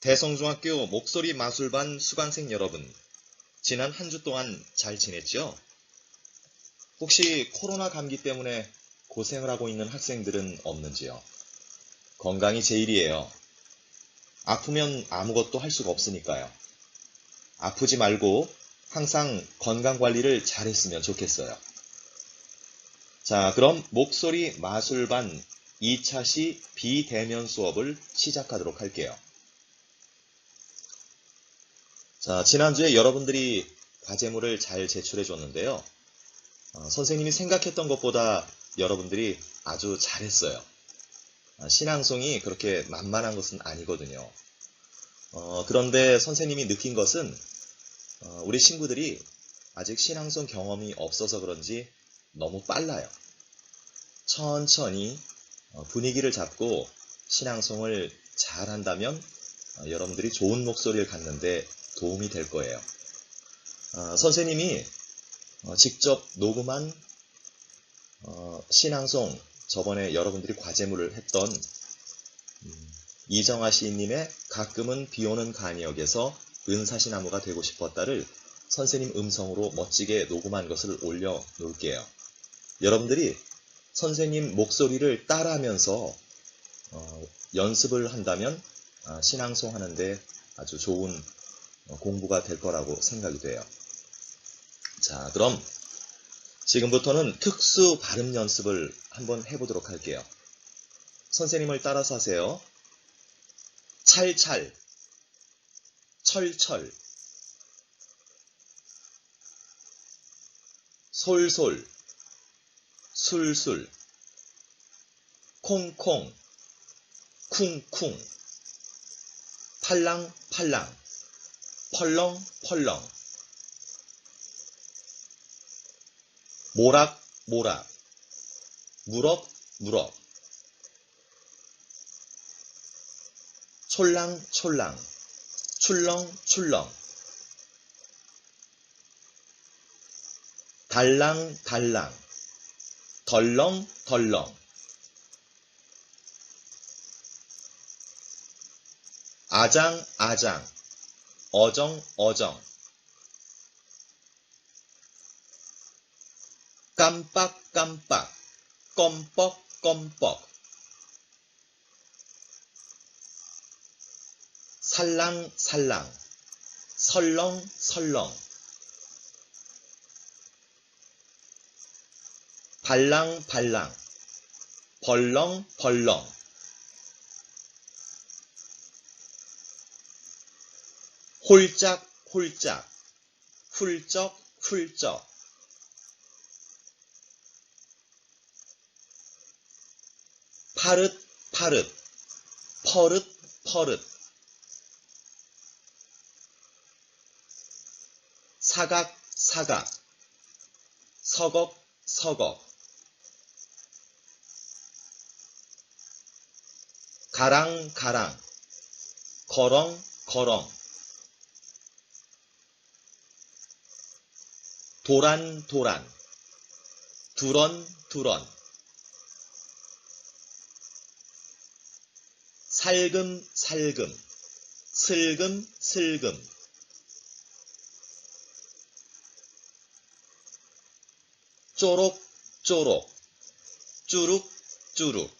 대성중학교 목소리 마술반 수강생 여러분, 지난 한 주 동안 잘 지냈죠? 혹시 코로나 감기 때문에 고생을 하고 있는 학생들은 없는지요? 건강이 제일이에요. 아프면 아무것도 할 수가 없으니까요. 아프지 말고 항상 건강 관리를 잘했으면 좋겠어요. 자, 그럼 목소리 마술반 2차 시 비대면 수업을 시작하도록 할게요. 자, 지난주에 여러분들이 과제물을 잘 제출해 줬는데요. 선생님이 생각했던 것보다 여러분들이 아주 잘했어요. 신앙송이 그렇게 만만한 것은 아니거든요. 그런데 선생님이 느낀 것은 우리 친구들이 아직 신앙송 경험이 없어서 그런지 너무 빨라요. 천천히 분위기를 잡고 신앙송을 잘 한다면 여러분들이 좋은 목소리를 갖는데 도움이 될 거예요. 선생님이 직접 녹음한 신앙송, 저번에 여러분들이 과제물을 했던 이정아 시인님의 가끔은 비오는 간이역에서 은사시나무가 되고 싶었다를 선생님 음성으로 멋지게 녹음한 것을 올려 놓을게요. 여러분들이 선생님 목소리를 따라하면서 연습을 한다면 신앙송 하는데 아주 좋은 공부가 될 거라고 생각이 돼요. 자, 그럼 지금부터는 특수 발음 연습을 한번 해보도록 할게요. 선생님을 따라서 하세요. 찰찰, 철철, 솔솔, 술술, 콩콩, 쿵쿵, 팔랑팔랑, 펄렁펄렁, 모락모락, 무럭무럭, 촐랑촐랑, 출렁출렁, 달랑달랑, 덜렁덜렁, 아장아장, 어정어정, 깜빡깜빡, 껌뻑껌뻑, 살랑살랑, 설렁설렁, 발랑발랑, 벌렁벌렁, 홀짝홀짝, 훌쩍훌쩍, 파릇파릇, 퍼릇퍼릇, 사각사각, 서걱서걱, 가랑가랑, 거렁거렁, 도란도란, 두런두런, 살금살금, 슬금슬금, 쪼록쪼록, 쭈룩쭈룩.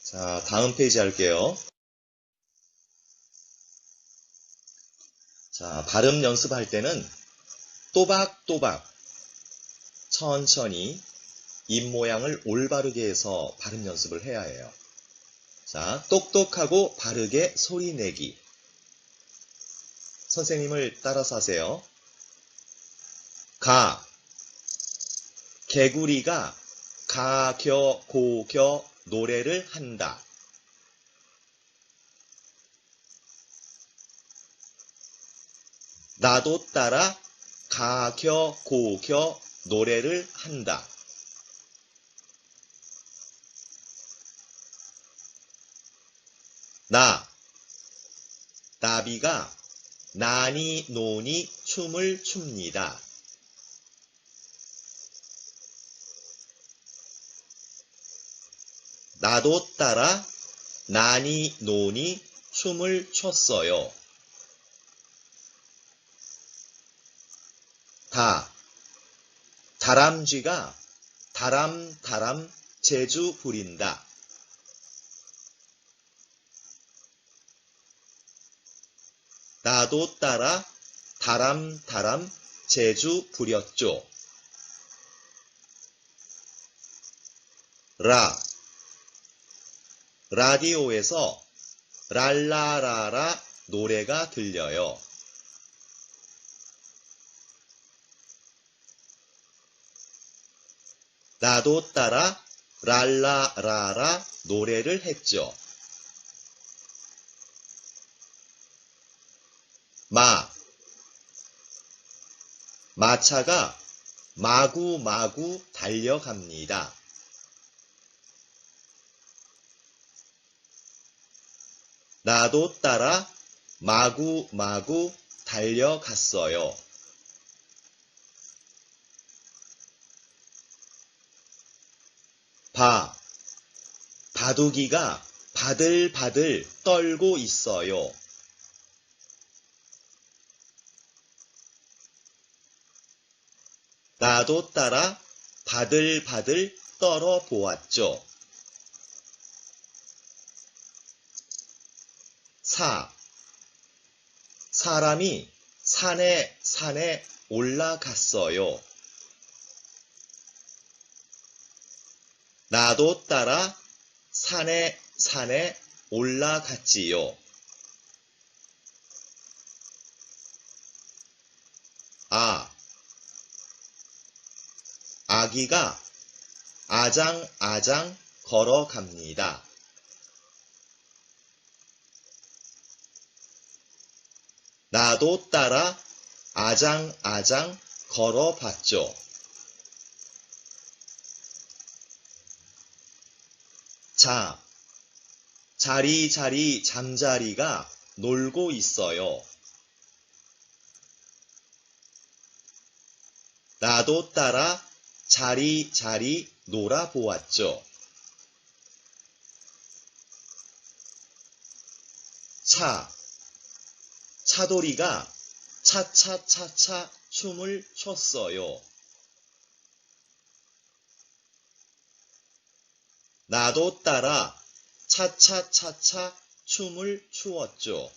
자, 다음 페이지 할게요. 자, 발음 연습할 때는 또박또박 천천히 입 모양을 올바르게 해서 발음 연습을 해야 해요. 자, 똑똑하고 바르게 소리 내기. 선생님을 따라서 하세요. 개구리가 가겨고겨 노래를 한다. 나도 따라 가겨고겨 노래를 한다. 나비가 나니 노니 춤을 춥니다. 나도 따라 나니 노니 춤을 췄어요. 다람쥐가 다람다람 재주 부린다. 나도 따라 다람다람 재주 부렸죠. 라디오에서 랄라라라 노래가 들려요. 나도 따라 랄라라라 노래를 했죠. 마차가 마구마구 달려갑니다. 나도 따라 마구마구 달려갔어요. 바둑이가 바들바들 떨고 있어요. 나도 따라 바들바들 떨어 보았죠. 사람이 산에 올라갔어요. 나도 따라 산에 올라갔지요. 아기가 아장아장 걸어갑니다. 나도 따라 아장아장 걸어봤죠. 자리자리 잠자리가 놀고 있어요. 나도 따라 자리자리 놀아보았죠. 차돌이가 차차차차 춤을 췄어요. 나도 따라 차차차차 춤을 추었죠.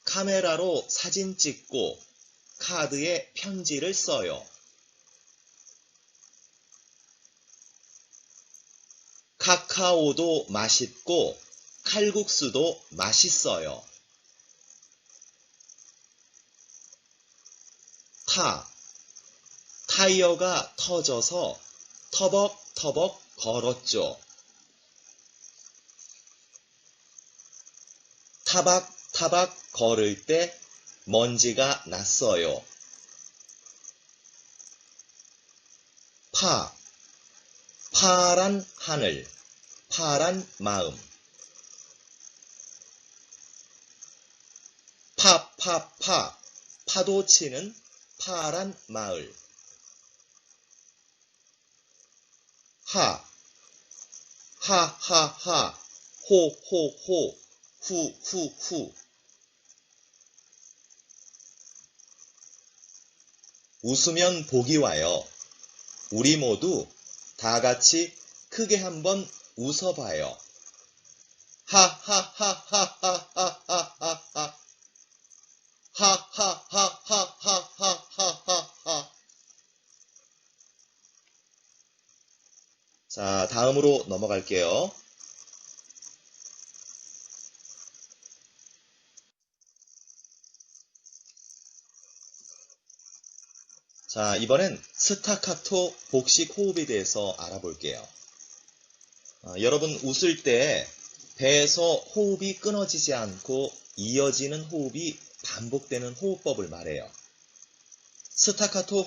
카메라로 사진 찍고 카드에 편지를 써요. 카카오도 맛있고 칼국수도 맛있어요. 타이어가 터져서 터벅터벅 걸었죠. 타박타박 걸을 때 먼지가 났어요. 파란 하늘, 파란 마음. 파도 치는 파란 마을. 하하하, 호호호, 후후후. 웃으면 복이 와요. 우리 모두 다 같이 크게 한번 웃어봐요. 하하하하하하하하. 하하하하하하하하. 자, 다음으로 넘어갈게요. 자, 이번엔 스타카토 복식 호흡에 대해서 알아볼게요. 여러분 웃을 때 배에서 호흡이 끊어지지 않고 이어지는 호흡이 반복되는 호흡법을 말해요. 스타카토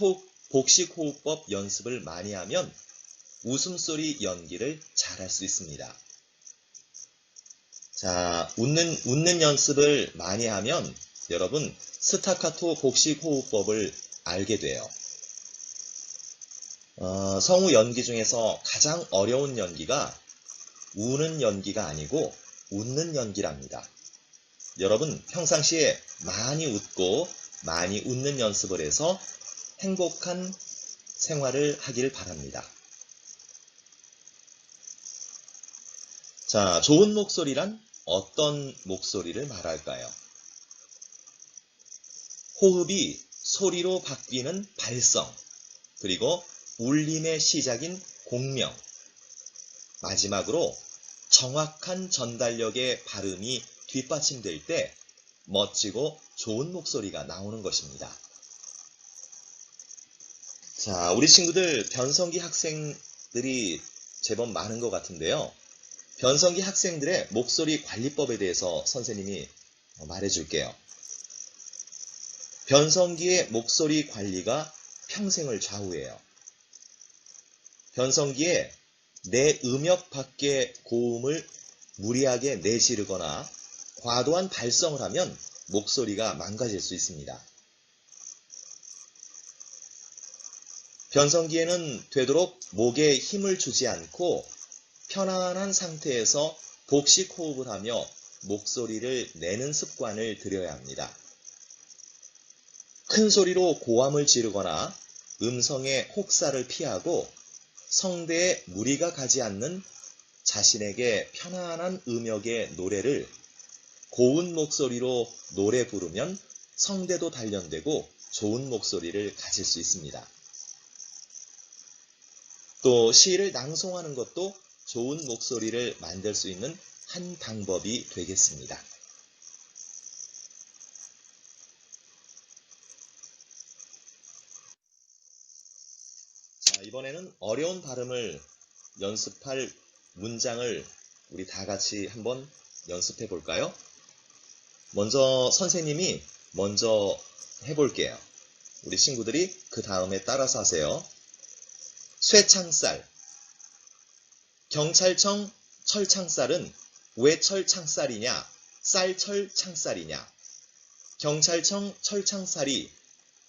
복식 호흡법 연습을 많이 하면 웃음소리 연기를 잘할 수 있습니다. 자, 웃는 연습을 많이 하면 여러분 스타카토 복식 호흡법을 알게 돼요. 성우 연기 중에서 가장 어려운 연기가 우는 연기가 아니고 웃는 연기랍니다. 여러분 평상시에 많이 웃고 많이 웃는 연습을 해서 행복한 생활을 하길 바랍니다. 자, 좋은 목소리란 어떤 목소리를 말할까요? 호흡이 소리로 바뀌는 발성, 그리고 울림의 시작인 공명, 마지막으로 정확한 전달력의 발음이 뒷받침될 때 멋지고 좋은 목소리가 나오는 것입니다. 자, 우리 친구들 변성기 학생들이 제법 많은 것 같은데요. 변성기 학생들의 목소리 관리법에 대해서 선생님이 말해줄게요. 변성기의 목소리 관리가 평생을 좌우해요. 변성기에 내 음역 밖의 고음을 무리하게 내지르거나 과도한 발성을 하면 목소리가 망가질 수 있습니다. 변성기에는 되도록 목에 힘을 주지 않고 편안한 상태에서 복식 호흡을 하며 목소리를 내는 습관을 들여야 합니다. 큰 소리로 고함을 지르거나 음성의 혹사를 피하고 성대에 무리가 가지 않는 자신에게 편안한 음역의 노래를 고운 목소리로 노래 부르면 성대도 단련되고 좋은 목소리를 가질 수 있습니다. 또 시를 낭송하는 것도 좋은 목소리를 만들 수 있는 한 방법이 되겠습니다. 자, 이번에는 어려운 발음을 연습할 문장을 우리 다 같이 한번 연습해 볼까요? 먼저 선생님이 먼저 해볼게요. 우리 친구들이 그 다음에 따라서 하세요. 쇠창살. 경찰청 철창살은 왜 철창살이냐? 쌀철창살이냐? 경찰청 철창살이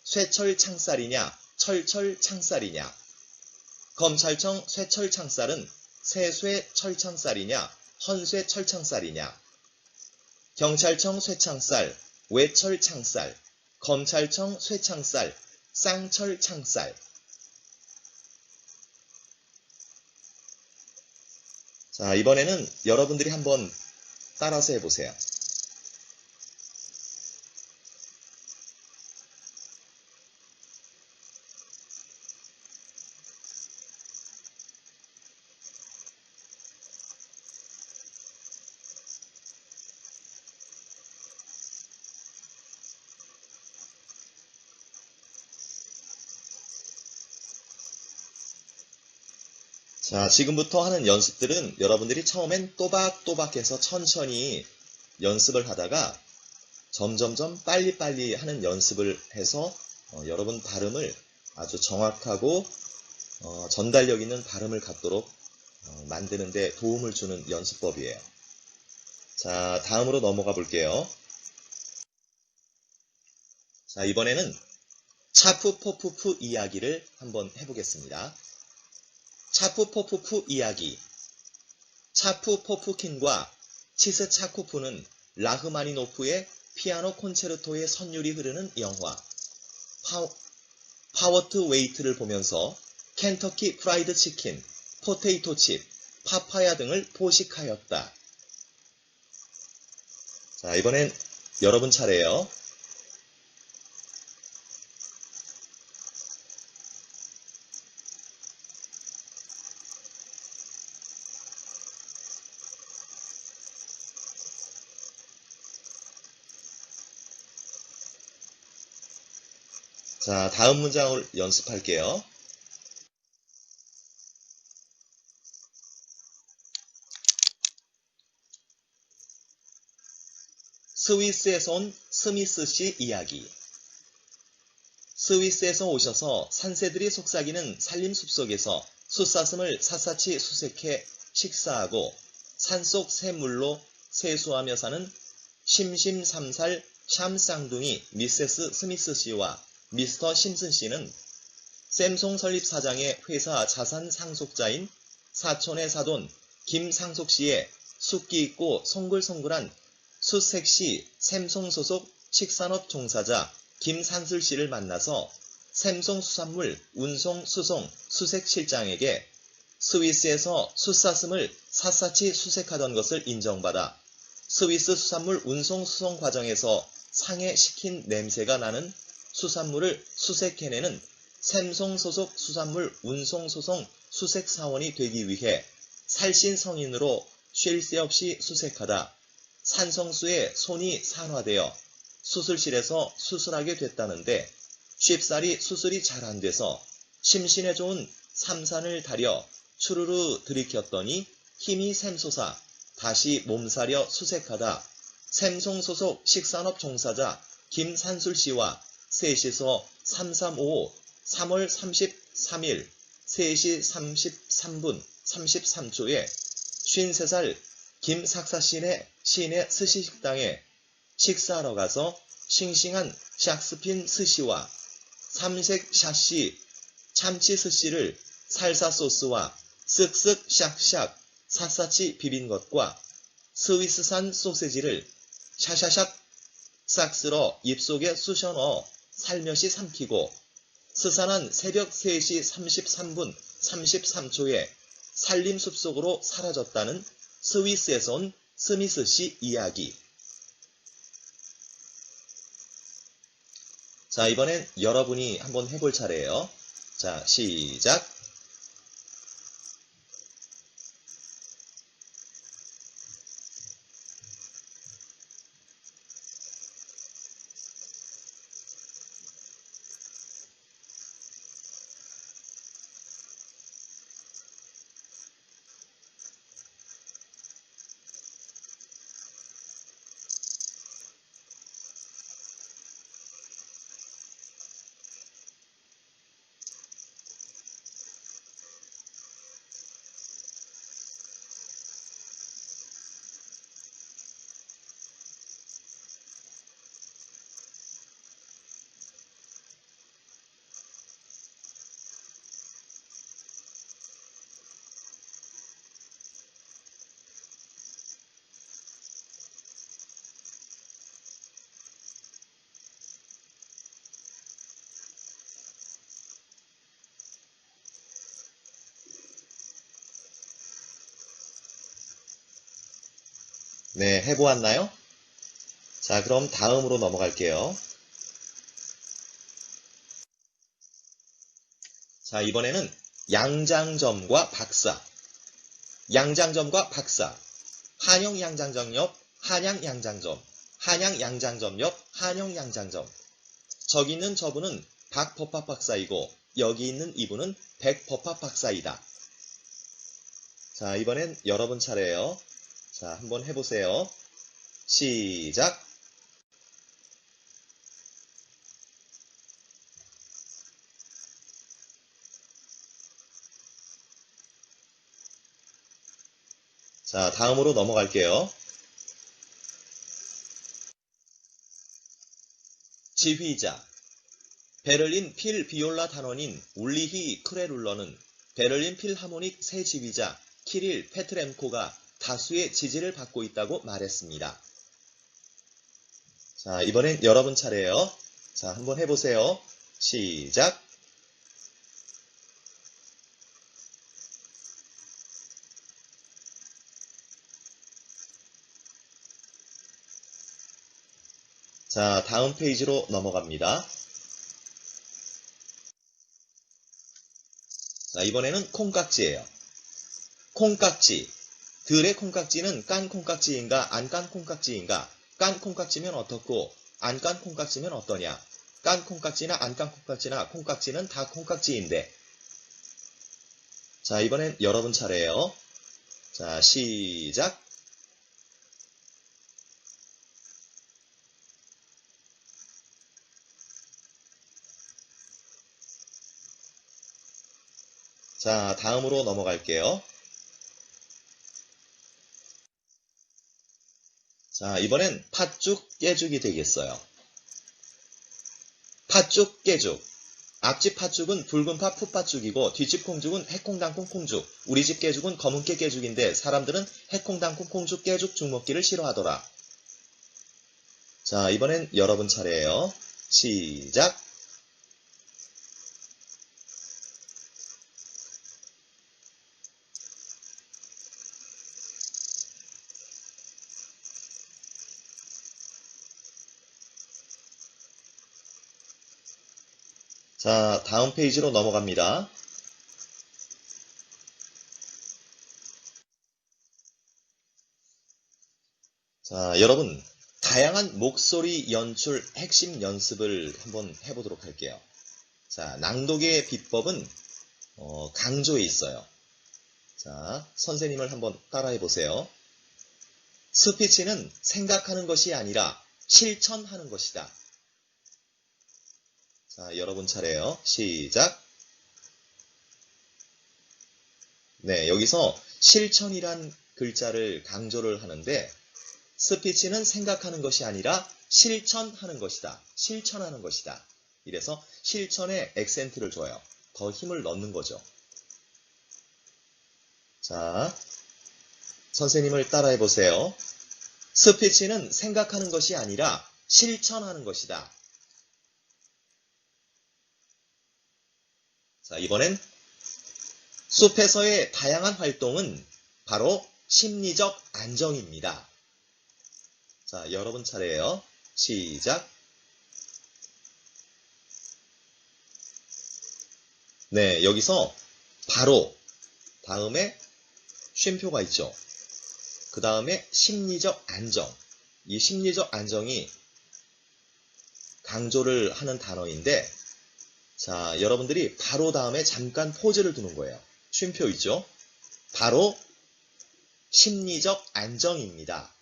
쇠철창살이냐? 철철창살이냐? 검찰청 쇠철창살은 새쇠철창살이냐? 헌쇠철창살이냐? 경찰청 쇠창살, 외철창살, 검찰청 쇠창살, 쌍철창살. 자, 이번에는 여러분들이 한번 따라서 해보세요. 자, 지금부터 하는 연습들은 여러분들이 처음엔 또박또박해서 천천히 연습을 하다가 점점점 빨리빨리 하는 연습을 해서 여러분 발음을 아주 정확하고 전달력 있는 발음을 갖도록 만드는 데 도움을 주는 연습법이에요. 자, 다음으로 넘어가 볼게요. 자, 이번에는 차프포프프 이야기를 한번 해보겠습니다. 차프포프프 이야기. 차프포프킨과 치스차코프는 라흐마니노프의 피아노 콘체르토의 선율이 흐르는 영화 파워트 웨이트를 보면서 켄터키 프라이드 치킨, 포테이토 칩, 파파야 등을 포식하였다. 자, 이번엔 여러분 차례예요. 자, 다음 문장을 연습할게요. 스위스에서 온 스미스 씨 이야기. 스위스에서 오셔서 산새들이 속삭이는 산림숲속에서 숫사슴을 샅샅이 수색해 식사하고 산속 샘물로 세수하며 사는 심심삼살 샴쌍둥이 미세스 스미스 씨와 미스터 심슨 씨는 샘송 설립 사장의 회사 자산 상속자인 사촌의 사돈 김상속 씨의 숫기 있고 송글송글한 숫색시 샘송 소속 식산업 종사자 김산술 씨를 만나서 샘송 수산물 운송 수송 수색 실장에게 스위스에서 숫사슴을 샅샅이 수색하던 것을 인정받아 스위스 수산물 운송 수송 과정에서 상해시킨 냄새가 나는 수산물을 수색해내는 샘송 소속 수산물 운송 소송 수색 사원이 되기 위해 살신 성인으로 쉴 새 없이 수색하다 산성수의 손이 산화되어 수술실에서 수술하게 됐다는데 쉽사리 수술이 잘 안 돼서 심신에 좋은 삼산을 다려 추르르 들이켰더니 힘이 샘솟아 다시 몸사려 수색하다 샘송 소속 식산업 종사자 김산술 씨와 셋이서 3355 3월 33일 3시 33분 33초에 53살 김삭사 시내 스시식당에 식사하러 가서 싱싱한 샥스핀 스시와 삼색 샤시 참치 스시를 살사 소스와 쓱쓱 샥샥 샅샅이 비빈 것과 스위스산 소세지를 샤샤샥 싹 쓸어 입속에 쑤셔 넣어 살며시 삼키고 스산한 새벽 3시 33분 33초에 산림 숲속으로 사라졌다는 스위스에서 온 스미스 씨 이야기. 자, 이번엔 여러분이 한번 해볼 차례예요. 자, 시작. 네, 해보았나요? 자, 그럼 다음으로 넘어갈게요. 자, 이번에는 양장점과 박사. 양장점과 박사. 한영 양장점 옆 한양 양장점. 한양 양장점 옆 한영 양장점. 저기 있는 저분은 박법학 박사이고 여기 있는 이분은 백법학 박사이다. 자, 이번엔 여러분 차례예요. 자, 한번 해보세요. 시작. 자, 다음으로 넘어갈게요. 지휘자. 베를린 필 비올라 단원인 울리히 크레룰러는 베를린 필하모닉 새 지휘자 키릴 페트렌코가 다수의 지지를 받고 있다고 말했습니다. 자, 이번엔 여러분 차례예요. 자, 한번 해보세요. 시작. 자, 다음 페이지로 넘어갑니다. 자, 이번에는 콩깍지예요. 콩깍지. 들의 콩깍지는 깐 콩깍지인가 안 깐 콩깍지인가? 깐 콩깍지면 어떻고 안 깐 콩깍지면 어떠냐? 깐 콩깍지나 안 깐 콩깍지나 콩깍지는 다 콩깍지인데. 자, 이번엔 여러분 차례예요. 자, 시작. 자, 다음으로 넘어갈게요. 자, 이번엔 팥죽 깨죽이 되겠어요. 팥죽 깨죽. 앞집 팥죽은 붉은 팥 풋팥죽이고 뒷집 콩죽은 해콩당콩 콩죽, 우리 집 깨죽은 검은깨 깨죽인데 사람들은 해콩당콩 콩죽 깨죽 죽 먹기를 싫어하더라. 자, 이번엔 여러분 차례예요. 시작! 자, 다음 페이지로 넘어갑니다. 자, 여러분, 다양한 목소리 연출 핵심 연습을 한번 해보도록 할게요. 자, 낭독의 비법은 강조에 있어요. 자, 선생님을 한번 따라해 보세요. 스피치는 생각하는 것이 아니라 실천하는 것이다. 자, 여러분 차례예요. 시작. 네, 여기서 실천이란 글자를 강조를 하는데 스피치는 생각하는 것이 아니라 실천하는 것이다. 실천하는 것이다. 이래서 실천에 액센트를 줘요. 더 힘을 넣는 거죠. 자, 선생님을 따라해 보세요. 스피치는 생각하는 것이 아니라 실천하는 것이다. 자, 이번엔 숲에서의 다양한 활동은 바로 심리적 안정입니다. 자, 여러분 차례예요. 시작. 네, 여기서 바로 다음에 쉼표가 있죠. 그 다음에 심리적 안정. 이 심리적 안정이 강조를 하는 단어인데 자, 여러분들이 바로 다음에 잠깐 포즈를 두는 거예요. 쉼표 있죠? 바로 심리적 안정입니다.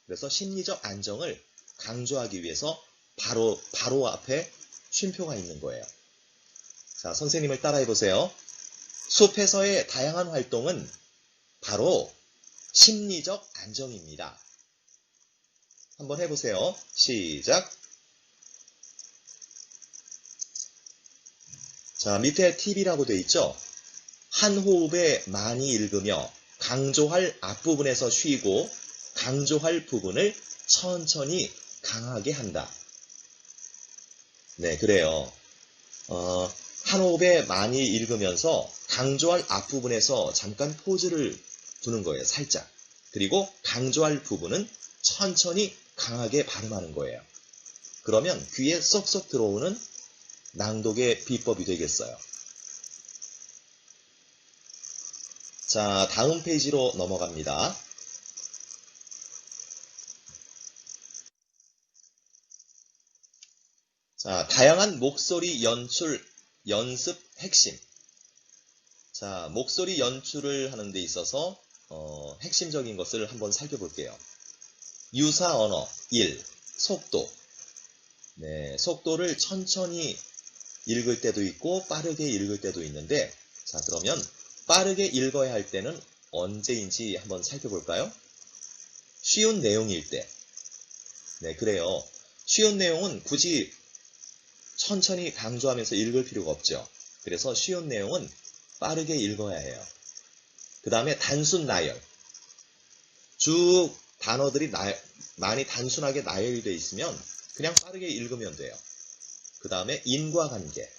그래서 심리적 안정을 강조하기 위해서 바로 앞에 쉼표가 있는 거예요. 자, 선생님을 따라해 보세요. 숲에서의 다양한 활동은 바로 심리적 안정입니다. 한번 해보세요. 시작. 자, 밑에 팁이라고 되어 있죠? 한 호흡에 많이 읽으며 강조할 앞부분에서 쉬고 강조할 부분을 천천히 강하게 한다. 네, 그래요. 한 호흡에 많이 읽으면서 강조할 앞부분에서 잠깐 포즈를 두는 거예요. 살짝. 그리고 강조할 부분은 천천히 강하게 발음하는 거예요. 그러면 귀에 쏙쏙 들어오는 낭독의 비법이 되겠어요. 자, 다음 페이지로 넘어갑니다. 자, 다양한 목소리 연출 연습 핵심. 자, 목소리 연출을 하는 데 있어서 핵심적인 것을 한번 살펴볼게요. 유사 언어 1. 속도. 네, 속도를 천천히 읽을 때도 있고 빠르게 읽을 때도 있는데 자, 그러면 빠르게 읽어야 할 때는 언제인지 한번 살펴볼까요? 쉬운 내용일 때. 네, 그래요. 쉬운 내용은 굳이 천천히 강조하면서 읽을 필요가 없죠. 그래서 쉬운 내용은 빠르게 읽어야 해요. 그 다음에 단순 나열. 쭉 단어들이 많이 단순하게 나열이 되어 있으면 그냥 빠르게 읽으면 돼요. 그 다음에 인과관계.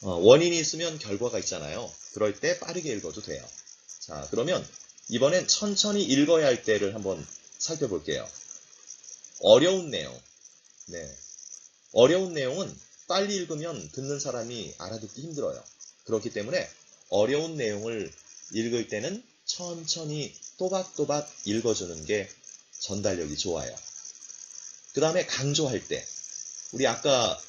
원인이 있으면 결과가 있잖아요. 그럴 때 빠르게 읽어도 돼요. 자, 그러면 이번엔 천천히 읽어야 할 때를 한번 살펴볼게요. 어려운 내용. 네. 어려운 내용은 빨리 읽으면 듣는 사람이 알아듣기 힘들어요. 그렇기 때문에 어려운 내용을 읽을 때는 천천히 또박또박 읽어주는 게 전달력이 좋아요. 그 다음에 강조할 때. 우리 아까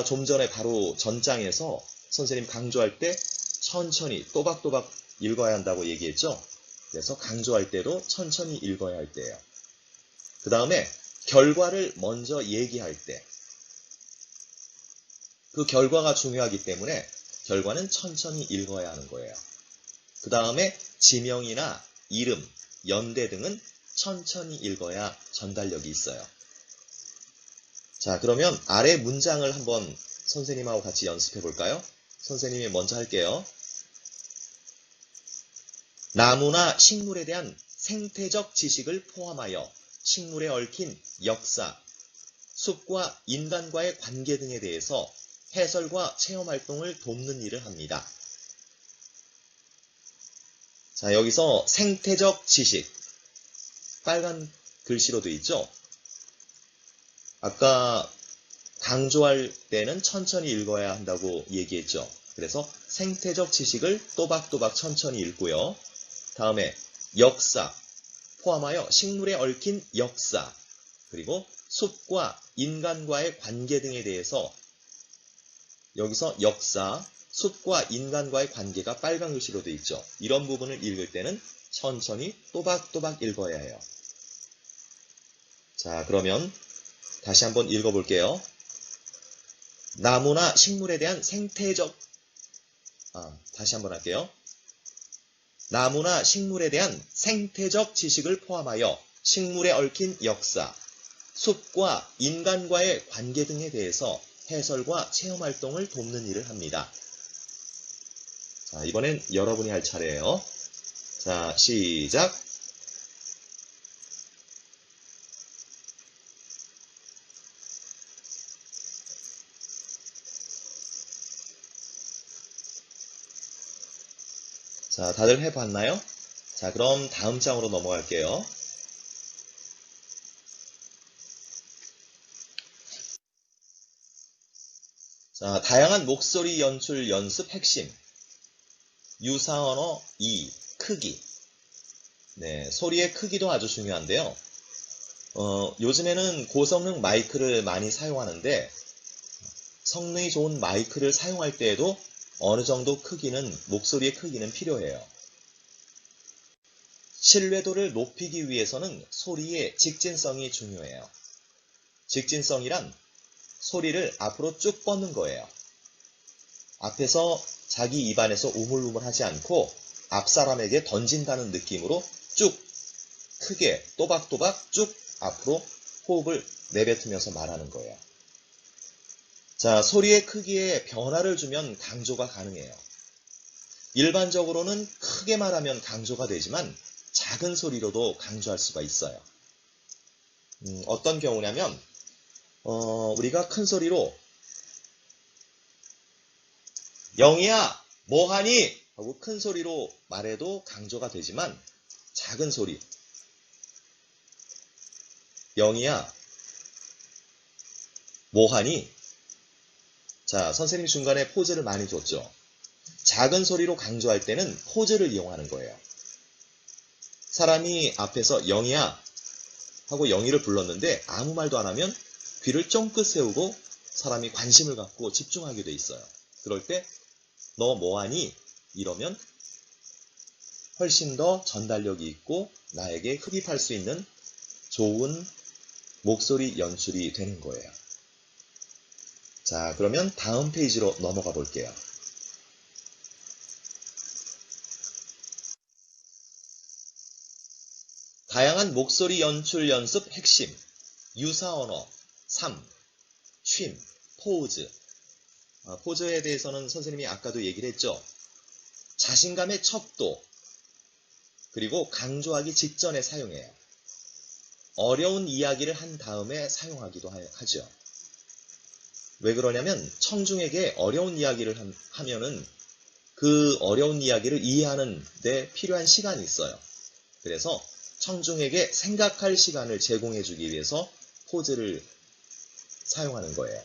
좀 전에 바로 전장에서 선생님 강조할 때 천천히 또박또박 읽어야 한다고 얘기했죠. 그래서 강조할 때도 천천히 읽어야 할 때예요. 그 다음에 결과를 먼저 얘기할 때. 그 결과가 중요하기 때문에 결과는 천천히 읽어야 하는 거예요. 그 다음에 지명이나 이름, 연대 등은 천천히 읽어야 전달력이 있어요. 자, 그러면 아래 문장을 한번 선생님하고 같이 연습해 볼까요? 선생님이 먼저 할게요. 나무나 식물에 대한 생태적 지식을 포함하여 식물에 얽힌 역사, 숲과 인간과의 관계 등에 대해서 해설과 체험 활동을 돕는 일을 합니다. 자, 여기서 생태적 지식, 빨간 글씨로 되어 있죠? 아까 강조할 때는 천천히 읽어야 한다고 얘기했죠. 그래서 생태적 지식을 또박또박 천천히 읽고요. 다음에 역사, 포함하여 식물에 얽힌 역사, 그리고 숲과 인간과의 관계 등에 대해서 여기서 역사, 숲과 인간과의 관계가 빨간 글씨로 되어 있죠. 이런 부분을 읽을 때는 천천히 또박또박 읽어야 해요. 자, 그러면 다시 한번 읽어볼게요. 나무나 식물에 대한 다시 한번 할게요. 나무나 식물에 대한 생태적 지식을 포함하여 식물에 얽힌 역사, 숲과 인간과의 관계 등에 대해서 해설과 체험 활동을 돕는 일을 합니다. 자, 이번엔 여러분이 할 차례예요. 자, 시작. 자, 다들 해봤나요? 자, 그럼 다음 장으로 넘어갈게요. 자, 다양한 목소리 연출 연습 핵심. 유사언어 2, 크기. 네, 소리의 크기도 아주 중요한데요. 요즘에는 고성능 마이크를 많이 사용하는데 성능이 좋은 마이크를 사용할 때에도 어느 정도 목소리의 크기는 필요해요. 신뢰도를 높이기 위해서는 소리의 직진성이 중요해요. 직진성이란 소리를 앞으로 쭉 뻗는 거예요. 앞에서 자기 입안에서 우물우물 하지 않고 앞 사람에게 던진다는 느낌으로 쭉 크게 또박또박 쭉 앞으로 호흡을 내뱉으면서 말하는 거예요. 자, 소리의 크기에 변화를 주면 강조가 가능해요. 일반적으로는 크게 말하면 강조가 되지만 작은 소리로도 강조할 수가 있어요. 어떤 경우냐면 우리가 큰 소리로 영희야 뭐하니? 하고 큰 소리로 말해도 강조가 되지만 작은 소리 영희야 뭐하니? 자, 선생님이 중간에 포즈를 많이 줬죠. 작은 소리로 강조할 때는 포즈를 이용하는 거예요. 사람이 앞에서 영희야 하고 영희를 불렀는데 아무 말도 안 하면 귀를 쫑긋 세우고 사람이 관심을 갖고 집중하게 돼 있어요. 그럴 때 너 뭐하니? 이러면 훨씬 더 전달력이 있고 나에게 흡입할 수 있는 좋은 목소리 연출이 되는 거예요. 자, 그러면 다음 페이지로 넘어가 볼게요. 다양한 목소리 연출 연습 핵심, 유사언어 3, 쉼, 포즈. 포즈에 대해서는 선생님이 아까도 얘기를 했죠. 자신감의 척도, 그리고 강조하기 직전에 사용해요. 어려운 이야기를 한 다음에 사용하기도 하죠. 왜 그러냐면 청중에게 어려운 이야기를 하면은 그 어려운 이야기를 이해하는 데 필요한 시간이 있어요. 그래서 청중에게 생각할 시간을 제공해 주기 위해서 포즈를 사용하는 거예요.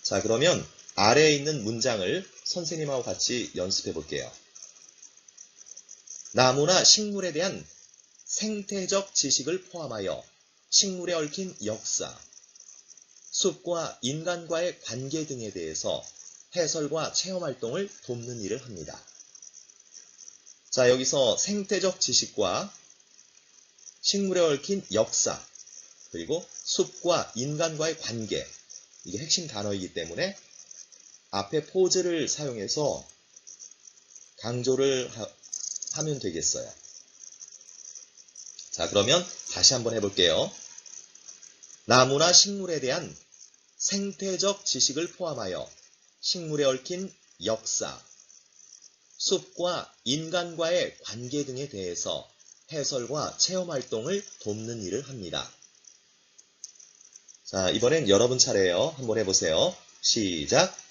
자, 그러면 아래에 있는 문장을 선생님하고 같이 연습해 볼게요. 나무나 식물에 대한 생태적 지식을 포함하여 식물에 얽힌 역사, 숲과 인간과의 관계 등에 대해서 해설과 체험 활동을 돕는 일을 합니다. 자, 여기서 생태적 지식과 식물에 얽힌 역사, 그리고 숲과 인간과의 관계, 이게 핵심 단어이기 때문에 앞에 포즈를 사용해서 강조를 하면 되겠어요. 자, 그러면 다시 한번 해볼게요. 나무나 식물에 대한 생태적 지식을 포함하여 식물에 얽힌 역사, 숲과 인간과의 관계 등에 대해서 해설과 체험 활동을 돕는 일을 합니다. 자, 이번엔 여러분 차례예요. 한번 해보세요. 시작!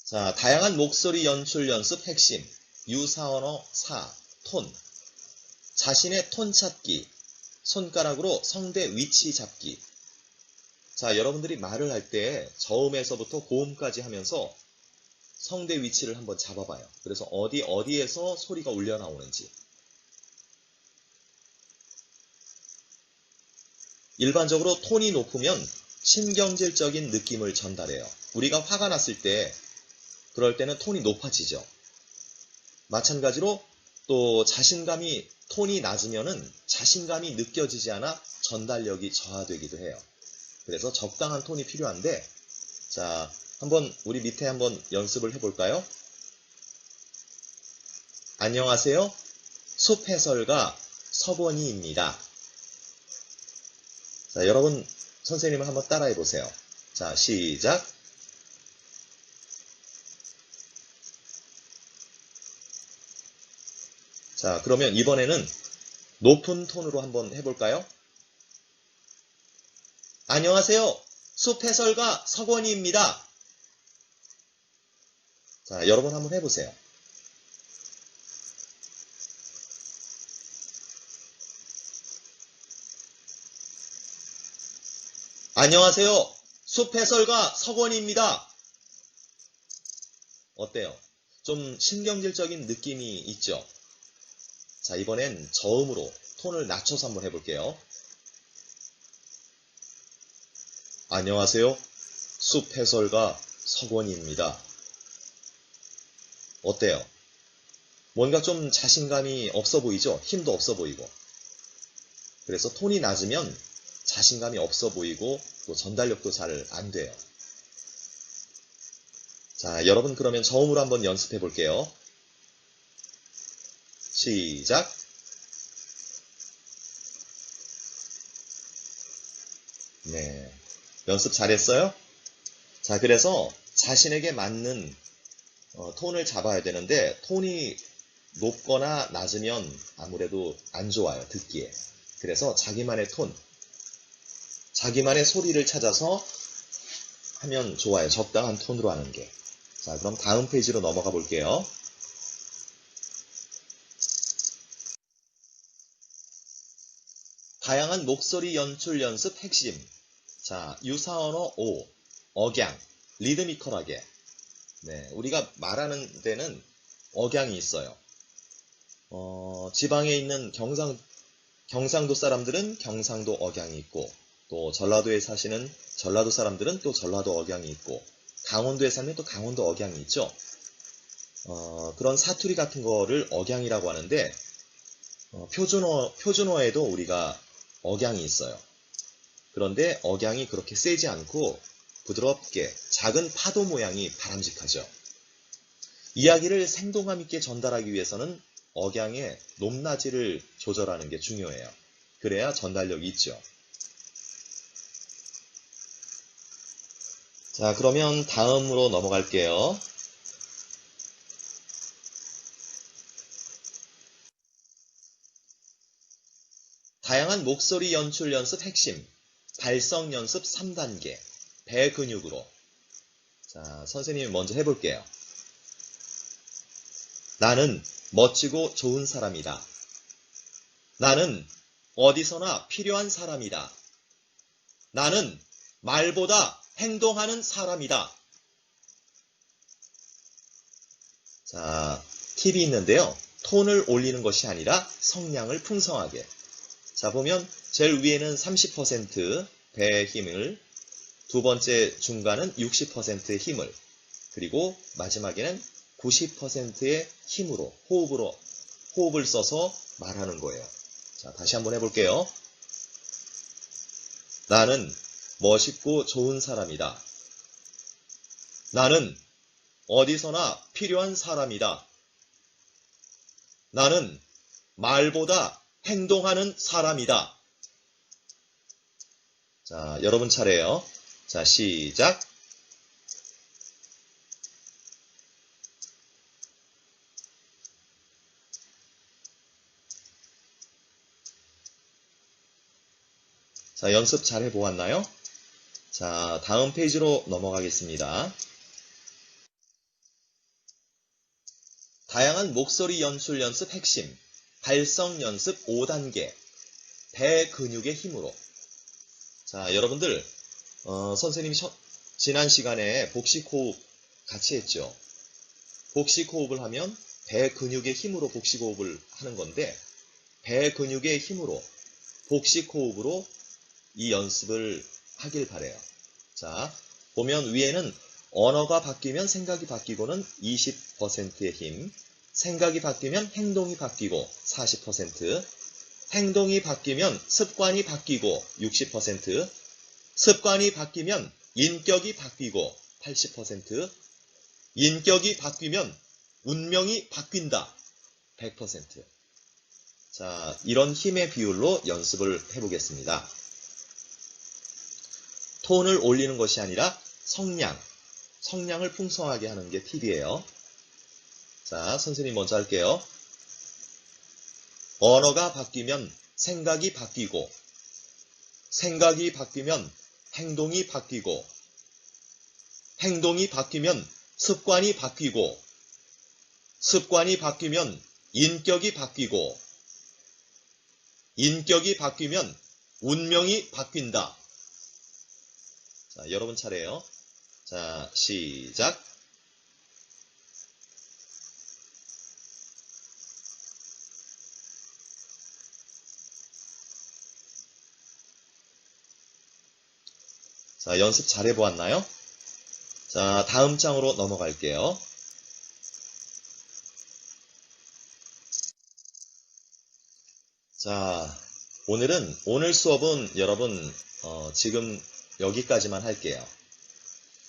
자, 다양한 목소리 연출 연습 핵심, 유사언어 4, 톤. 자신의 톤 찾기, 손가락으로 성대 위치 잡기. 자, 여러분들이 말을 할 때 저음에서부터 고음까지 하면서 성대 위치를 한번 잡아봐요. 그래서 어디에서 소리가 울려 나오는지. 일반적으로 톤이 높으면 신경질적인 느낌을 전달해요. 우리가 화가 났을 때 그럴 때는 톤이 높아지죠. 마찬가지로 또 톤이 낮으면은 자신감이 느껴지지 않아 전달력이 저하되기도 해요. 그래서 적당한 톤이 필요한데, 자, 우리 밑에 한번 연습을 해볼까요? 안녕하세요. 숲 해설가 서건희입니다. 자, 여러분 선생님을 한번 따라해 보세요. 자, 시작. 자, 그러면 이번에는 높은 톤으로 한번 해볼까요? 안녕하세요. 숲 해설가 서건희입니다. 자, 여러분 한번 해보세요. 안녕하세요. 숲 해설가 서건희입니다. 어때요? 좀 신경질적인 느낌이 있죠? 자, 이번엔 저음으로 톤을 낮춰서 한번 해볼게요. 안녕하세요. 숲 해설가 서건희입니다. 어때요? 뭔가 좀 자신감이 없어 보이죠? 힘도 없어 보이고. 그래서 톤이 낮으면 자신감이 없어 보이고 또 전달력도 잘 안 돼요. 자, 여러분 그러면 저음으로 한번 연습해 볼게요. 시작! 네, 연습 잘했어요? 자, 그래서 자신에게 맞는 톤을 잡아야 되는데 톤이 높거나 낮으면 아무래도 안 좋아요, 듣기에. 그래서 자기만의 톤, 자기만의 소리를 찾아서 하면 좋아요. 적당한 톤으로 하는 게. 자, 그럼 다음 페이지로 넘어가 볼게요. 다양한 목소리 연출 연습 핵심. 자, 유사언어 5, 억양, 리드미컬하게. 네, 우리가 말하는 데는 억양이 있어요. 지방에 있는 경상도 사람들은 경상도 억양이 있고, 또 전라도에 사시는 전라도 사람들은 또 전라도 억양이 있고, 강원도에 살면 또 강원도 억양이 있죠. 그런 사투리 같은 거를 억양이라고 하는데, 표준어에도 우리가 억양이 있어요. 그런데 억양이 그렇게 세지 않고 부드럽게 작은 파도 모양이 바람직하죠. 이야기를 생동감 있게 전달하기 위해서는 억양의 높낮이를 조절하는 게 중요해요. 그래야 전달력이 있죠. 자, 그러면 다음으로 넘어갈게요. 다양한 목소리 연출 연습 핵심, 발성 연습 3단계, 배 근육으로. 자, 선생님이 먼저 해볼게요. 나는 멋지고 좋은 사람이다. 나는 어디서나 필요한 사람이다. 나는 말보다 행동하는 사람이다. 자, 팁이 있는데요. 톤을 올리는 것이 아니라 성량을 풍성하게. 자, 보면 제일 위에는 30% 배의 힘을, 두 번째 중간은 60%의 힘을, 그리고 마지막에는 90%의 힘으로, 호흡을 써서 말하는 거예요. 자, 다시 한번 해볼게요. 나는 멋있고 좋은 사람이다. 나는 어디서나 필요한 사람이다. 나는 말보다 행동하는 사람이다. 자, 여러분 차례예요. 자, 시작. 자, 연습 잘 해보았나요? 자, 다음 페이지로 넘어가겠습니다. 다양한 목소리 연출 연습 핵심, 발성 연습 5단계, 배 근육의 힘으로. 자, 여러분들, 선생님이 지난 시간에 복식 호흡 같이 했죠. 복식 호흡을 하면 배 근육의 힘으로 복식 호흡을 하는 건데, 배 근육의 힘으로 복식 호흡으로 이 연습을 하길 바래요. 자, 보면 위에는 언어가 바뀌면 생각이 바뀌고는 20%의 힘, 생각이 바뀌면 행동이 바뀌고 40%, 행동이 바뀌면 습관이 바뀌고 60%, 습관이 바뀌면 인격이 바뀌고 80%, 인격이 바뀌면 운명이 바뀐다 100%. 자, 이런 힘의 비율로 연습을 해보겠습니다. 톤을 올리는 것이 아니라 성량을 풍성하게 하는 게 팁이에요. 자, 선생님 먼저 할게요. 언어가 바뀌면 생각이 바뀌고, 생각이 바뀌면 행동이 바뀌고, 행동이 바뀌면 습관이 바뀌고, 습관이 바뀌면 인격이 바뀌고, 인격이 바뀌면 운명이 바뀐다. 자, 여러분 차례예요. 자, 시작. 자, 연습 잘 해보았나요? 자, 다음 장으로 넘어갈게요. 자, 오늘 수업은 여러분, 지금 여기까지만 할게요.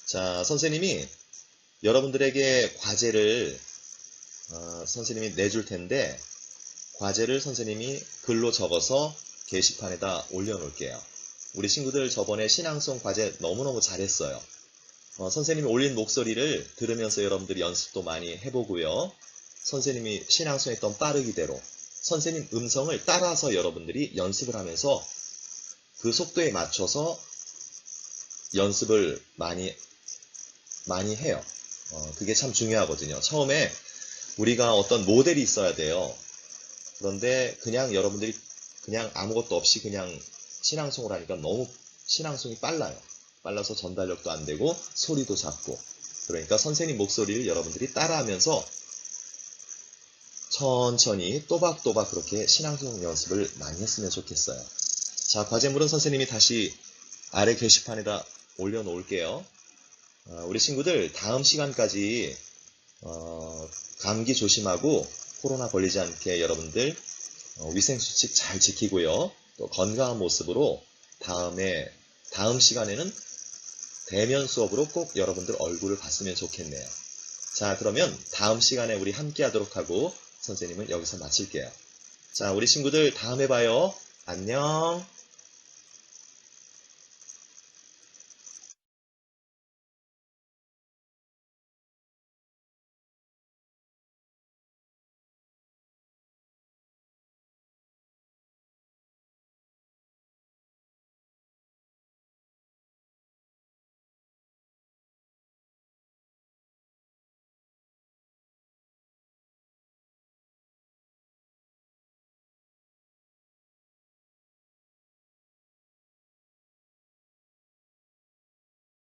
자, 선생님이 여러분들에게 과제를 선생님이 내줄 텐데, 과제를 선생님이 글로 적어서 게시판에다 올려놓을게요. 우리 친구들 저번에 신앙송 과제 너무너무 잘했어요. 선생님이 올린 목소리를 들으면서 여러분들이 연습도 많이 해보고요. 선생님이 신앙송 했던 빠르기대로 선생님 음성을 따라서 여러분들이 연습을 하면서 그 속도에 맞춰서 연습을 많이 해요. 그게 참 중요하거든요. 처음에 우리가 어떤 모델이 있어야 돼요. 그런데 그냥 여러분들이 그냥 아무것도 없이 그냥 신앙송을 하니까 너무 신앙송이 빨라요. 빨라서 전달력도 안 되고 소리도 작고. 그러니까 선생님 목소리를 여러분들이 따라하면서 천천히 또박또박 그렇게 신앙송 연습을 많이 했으면 좋겠어요. 자, 과제물은 선생님이 다시 아래 게시판에다 올려놓을게요. 우리 친구들 다음 시간까지 감기 조심하고 코로나 걸리지 않게 여러분들 위생수칙 잘 지키고요. 또 건강한 모습으로 다음 시간에는 대면 수업으로 꼭 여러분들 얼굴을 봤으면 좋겠네요. 자, 그러면 다음 시간에 우리 함께 하도록 하고 선생님은 여기서 마칠게요. 자, 우리 친구들 다음에 봐요. 안녕.